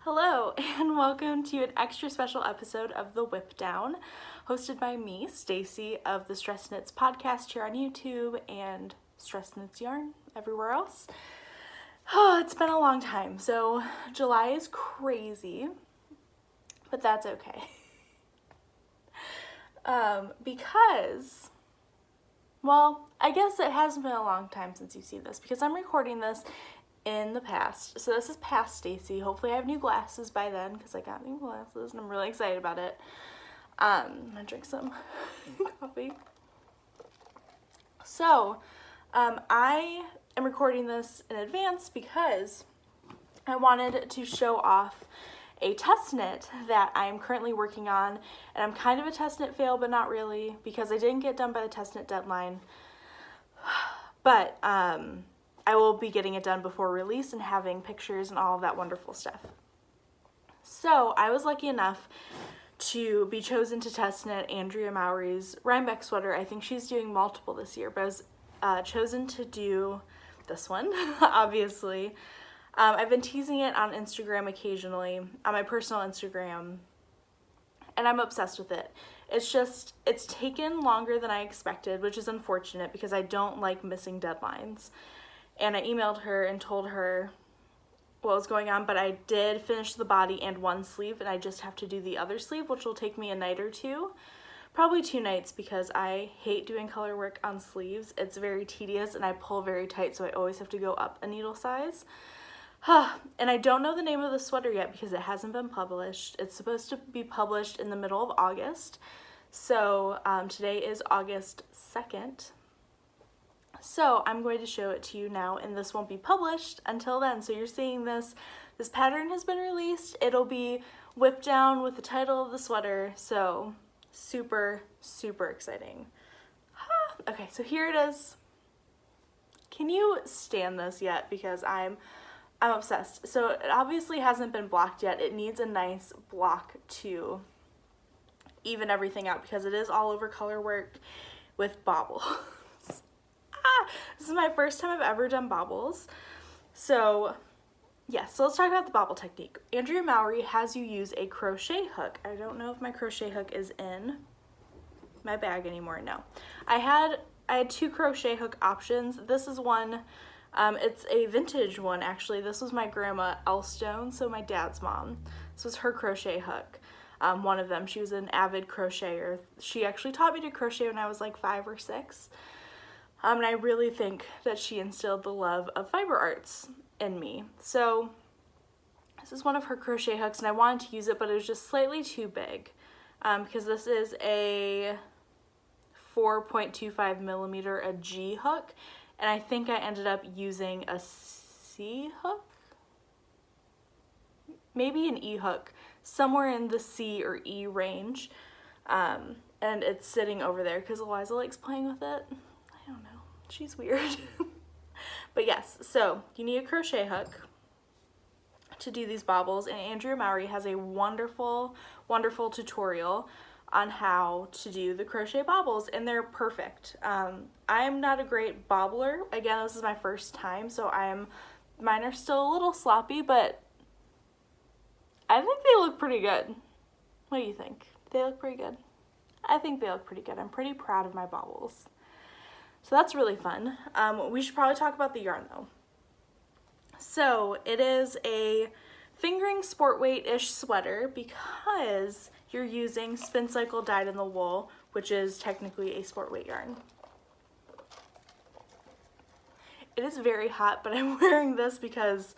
Hello, and welcome to an extra special episode of the WIPdown, hosted by me, Stacy, of the Stress Knits podcast here on YouTube and Stress Knits Yarn everywhere else. Oh, it's been a long time, so July is crazy, but that's okay. Because, well, I guess it hasn't been a long time since you've seen this, because I'm recording this in the past. So this is past Stacy. Hopefully I have new glasses by then because I got new glasses and I'm really excited about it. I'm gonna drink some coffee. So I am recording this in advance because I wanted to show off a test knit that I'm currently working on, and I'm kind of a test knit fail, but not really, because I didn't get done by the test knit deadline. But I will be getting it done before release and having pictures and all of that wonderful stuff. So I was lucky enough to be chosen to test knit Andrea Mowry's Rhinebeck sweater. I think she's doing multiple this year, but I was chosen to do this one, obviously. I've been teasing it on Instagram occasionally, on my personal Instagram, and I'm obsessed with it. It's taken longer than I expected, which is unfortunate because I don't like missing deadlines. And I emailed her and told her what was going on, but I did finish the body and one sleeve, and I just have to do the other sleeve, which will take me a night or two. Probably 2 nights, because I hate doing color work on sleeves. It's very tedious, and I pull very tight, so I always have to go up a needle size. And I don't know the name of the sweater yet because it hasn't been published. It's supposed to be published in the middle of August. So today is August 2nd. So I'm going to show it to you now, and this won't be published until then. So you're seeing this pattern has been released. It'll be whipped down with the title of the sweater. So super, super exciting. Okay, so here it is. Can you stand this yet? Because I'm obsessed. So it obviously hasn't been blocked yet. It needs a nice block to even everything out because it is all over color work with Bobble. This is my first time I've ever done bobbles. So yes, so let's talk about the bobble technique. Andrea Mowry has you use a crochet hook. I don't know if my crochet hook is in my bag anymore. No. I had 2 crochet hook options. This is one, it's a vintage one actually. This was my grandma Elstone, so my dad's mom. This was her crochet hook. One of them. She was an avid crocheter. She actually taught me to crochet when I was like 5 or 6. And I really think that she instilled the love of fiber arts in me. So this is one of her crochet hooks, and I wanted to use it, but it was just slightly too big because this is a 4.25 millimeter, a G hook, and I think I ended up using a C hook, maybe an E hook, somewhere in the C or E range, and it's sitting over there because Eliza likes playing with it. I don't know, she's weird. But yes, so you need a crochet hook to do these bobbles, and Andrea Mowry has a wonderful, wonderful tutorial on how to do the crochet bobbles, and they're perfect. I'm not a great bobbler. Again, this is my first time, so mine are still a little sloppy, but I think they look pretty good. What do you think? They look pretty good? I think they look pretty good. I'm pretty proud of my bobbles. So that's really fun. We should probably talk about the yarn though. So it is a fingering sport weight-ish sweater because you're using Spincycle dyed in the wool, which is technically a sport weight yarn. It is very hot, but I'm wearing this because,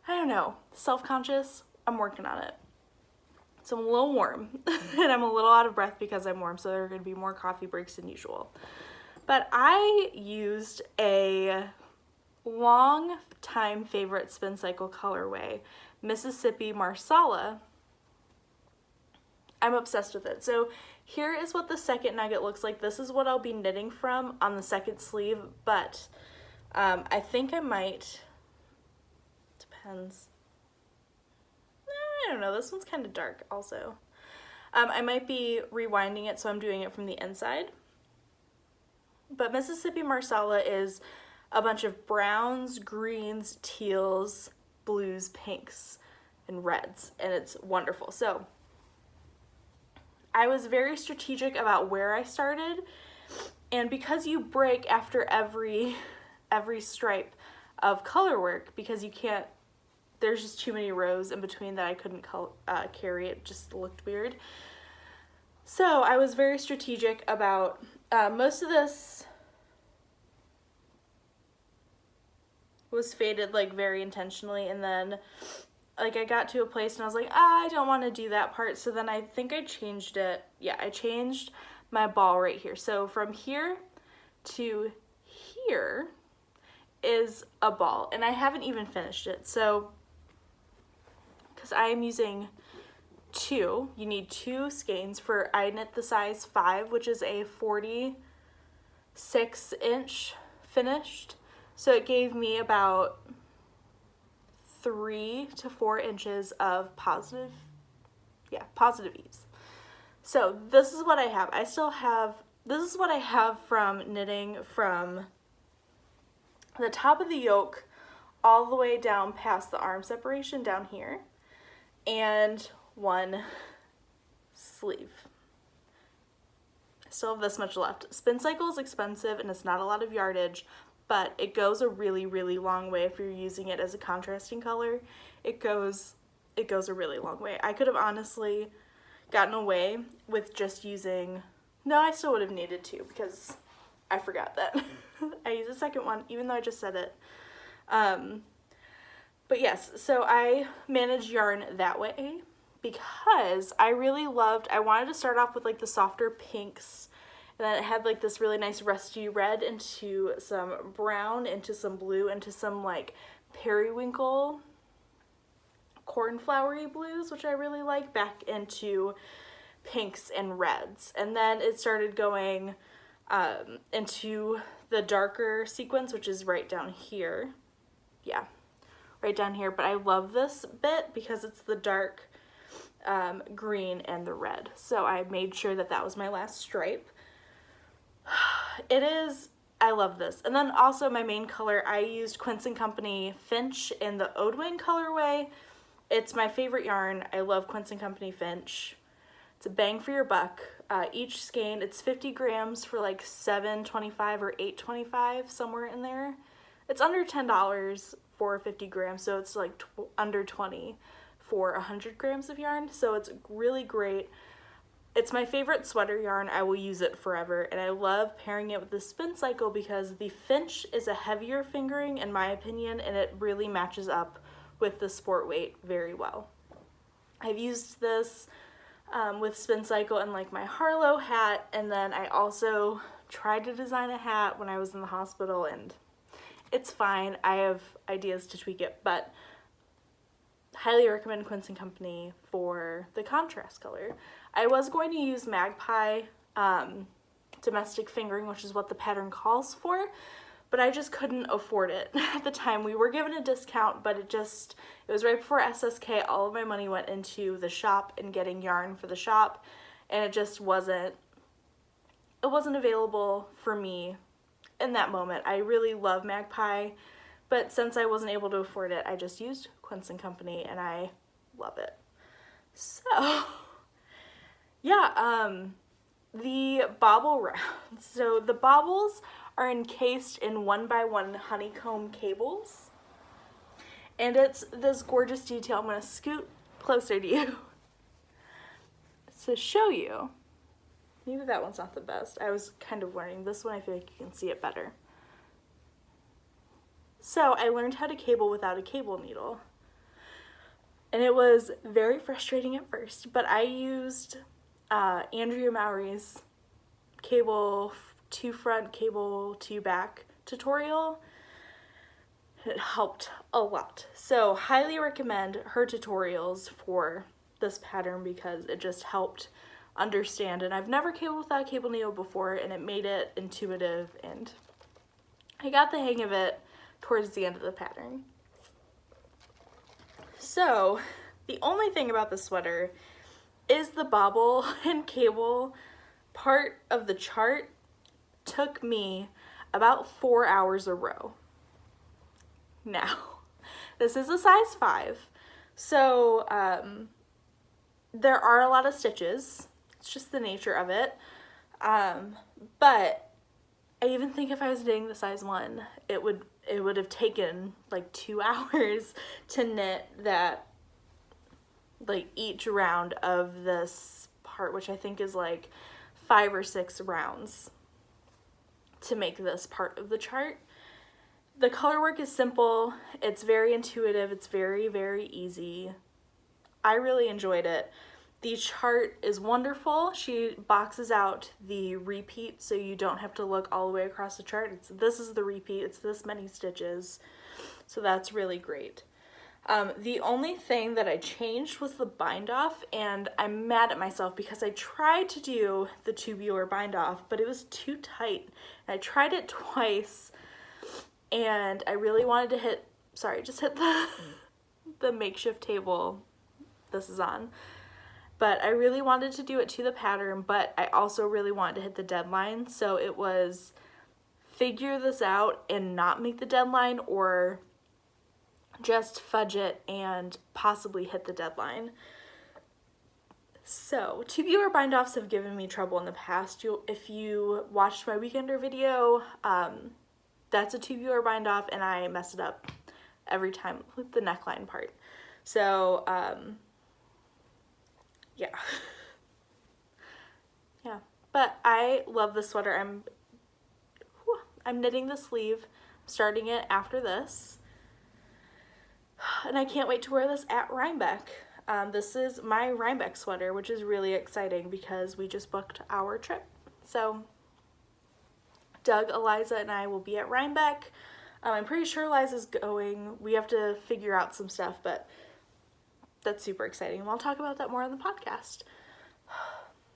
I don't know, self-conscious, I'm working on it. So I'm a little warm and I'm a little out of breath because I'm warm, so there are going to be more coffee breaks than usual. But I used a long time favorite Spincycle colorway, Mississippi Marsala. I'm obsessed with it. So here is what the second nugget looks like. This is what I'll be knitting from on the second sleeve, but I think I might, depends. I don't know, this one's kind of dark also. I might be rewinding it, so I'm doing it from the inside. But Mississippi Marsala is a bunch of browns, greens, teals, blues, pinks. and reds, and it's wonderful. So I was very strategic about where I started, and because you break after every stripe of color work, because you can't, there's just too many rows in between that I couldn't carry, it just looked weird. So I was very strategic about most of this was faded like very intentionally, and then like I got to a place and I was like, I don't want to do that part. So then I think I changed it. Yeah, I changed my ball right here. So from here to here is a ball, and I haven't even finished it. So because I am using you need 2 skeins for, I knit the size 5, which is a 46-inch finished. So it gave me about 3 to 4 inches of positive ease. So this is what I have. This is what I have from knitting from the top of the yoke all the way down past the arm separation down here, and 1 sleeve. I still have this much left. Spincycle is expensive and it's not a lot of yardage, but it goes a really, really long way if you're using it as a contrasting color. It goes a really long way. I could have honestly gotten away with just using, no, I still would have needed 2 because I forgot that. I used a second one, even though I just said it. But yes, so I managed yarn that way because I really I wanted to start off with like the softer pinks, and then it had like this really nice rusty red into some brown, into some blue, into some like periwinkle cornflowery blues, which I really like, back into pinks and reds. And then it started going into the darker sequence, which is right down here. Yeah, right down here. But I love this bit because it's the dark green and the red. So I made sure that was my last stripe. I love this. And then also my main color, I used Quince & Company Finch in the Audoin colorway. It's my favorite yarn. I love Quince & Company Finch. It's a bang for your buck. Each skein, it's 50 grams for like $7.25 or $8.25, somewhere in there. It's under $10 for 50 grams, so it's like under 20 for 100 grams of yarn. So it's really great. It's my favorite sweater yarn. I will use it forever, and I love pairing it with the Spincycle because the Finch is a heavier fingering in my opinion, and it really matches up with the sport weight very well. I've used this with Spincycle in like my Harlow hat, and then I also tried to design a hat when I was in the hospital, and it's fine. I have ideas to tweak it, but highly recommend Quince & Company for the contrast color. I was going to use Magpie domestic fingering, which is what the pattern calls for, but I just couldn't afford it at the time. We were given a discount, but it was right before SSK. All of my money went into the shop and getting yarn for the shop, and it just wasn't available for me in that moment. I really love Magpie, but since I wasn't able to afford it, I just used Quince & Company, and I love it. So, yeah, the bobble rounds. So the bobbles are encased in 1x1 honeycomb cables, and it's this gorgeous detail. I'm going to scoot closer to you to show you. Maybe that one's not the best. I was kind of learning. This one I feel like you can see it better. So I learned how to cable without a cable needle, and it was very frustrating at first, but I used Andrea Mowry's cable 2 front, cable 2 back tutorial. It helped a lot. So highly recommend her tutorials for this pattern because it just helped understand, and I've never cabled without a cable needle before, and it made it intuitive, and I got the hang of it towards the end of the pattern. So the only thing about the sweater is the bobble and cable part of the chart took me about 4 hours a row. Now, this is a size 5, So there are a lot of stitches. It's just the nature of it. But I even think if I was knitting the size 1, it would have taken like 2 hours to knit that, like each round of this part, which I think is like 5 or 6 rounds to make this part of the chart. The color work is simple. It's very intuitive. It's very, very easy. I really enjoyed it. The chart is wonderful. She boxes out the repeat so you don't have to look all the way across the chart. This is the repeat. It's this many stitches. So that's really great. The only thing that I changed was the bind off, and I'm mad at myself because I tried to do the tubular bind off, but it was too tight. I tried it twice, and I really wanted to hit the makeshift table this is on. But I really wanted to do it to the pattern, but I also really wanted to hit the deadline. So it was figure this out and not make the deadline, or just fudge it and possibly hit the deadline. So tubular bind offs have given me trouble in the past. If you watched my weekender video, that's a tubular bind off, and I mess it up every time with the neckline part. So yeah. Yeah, but I love this sweater. I'm knitting the sleeve. I'm starting it after this. And I can't wait to wear this at Rhinebeck. This is my Rhinebeck sweater, which is really exciting because we just booked our trip. So Doug, Eliza, and I will be at Rhinebeck. I'm pretty sure Eliza's going. We have to figure out some stuff, but that's super exciting. And I'll talk about that more on the podcast.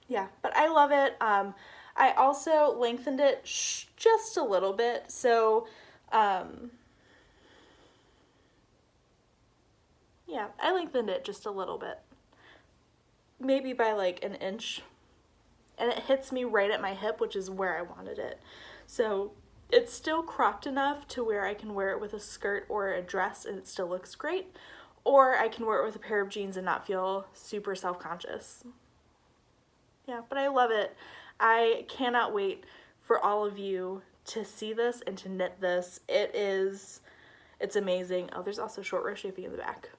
Yeah, but I love it. I also lengthened it just a little bit. So, yeah, I lengthened it just a little bit. Maybe by like an inch. And it hits me right at my hip, which is where I wanted it. So it's still cropped enough to where I can wear it with a skirt or a dress and it still looks great. Or I can wear it with a pair of jeans and not feel super self-conscious. Yeah, but I love it. I cannot wait for all of you to see this and to knit this. It's amazing. Oh, there's also short row shaping in the back.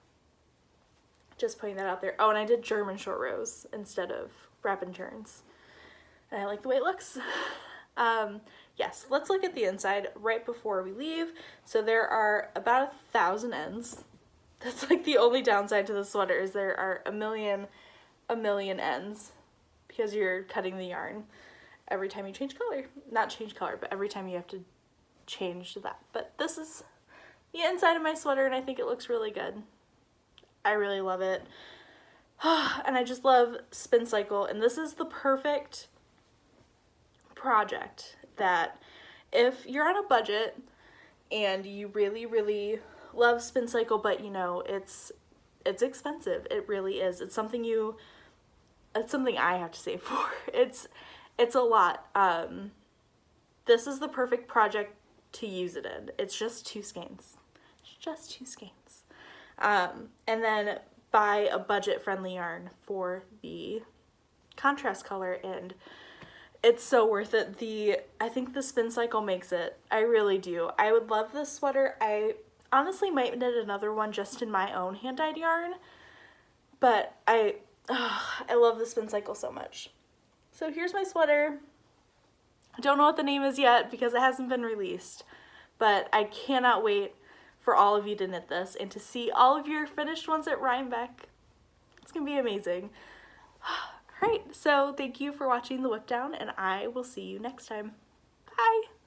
Just putting that out there. Oh, and I did German short rows instead of wrap and turns. And I like the way it looks. Yes, let's look at the inside right before we leave. So there are about 1,000 ends. That's like the only downside to the sweater, is there are a million ends because you're cutting the yarn every time you change color. Not change color, but every time you have to change that. But this is the inside of my sweater, and I think it looks really good. I really love it. And I just love Spincycle, and this is the perfect project that if you're on a budget and you really, really love Spincycle, but you know, it's expensive. It really is. It's something I have to save for. It's a lot. This is the perfect project to use it in. It's just 2 skeins. It's just 2 skeins. And then buy a budget-friendly yarn for the contrast color, and it's so worth it. I think the Spincycle makes it. I really do. I would love this sweater. I honestly might knit another one just in my own hand-dyed yarn, but I love the Spincycle so much. So here's my sweater. I don't know what the name is yet because it hasn't been released, but I cannot wait for all of you to knit this and to see all of your finished ones at Rhinebeck. It's gonna be amazing. All right, so thank you for watching the WIPdown, and I will see you next time. Bye!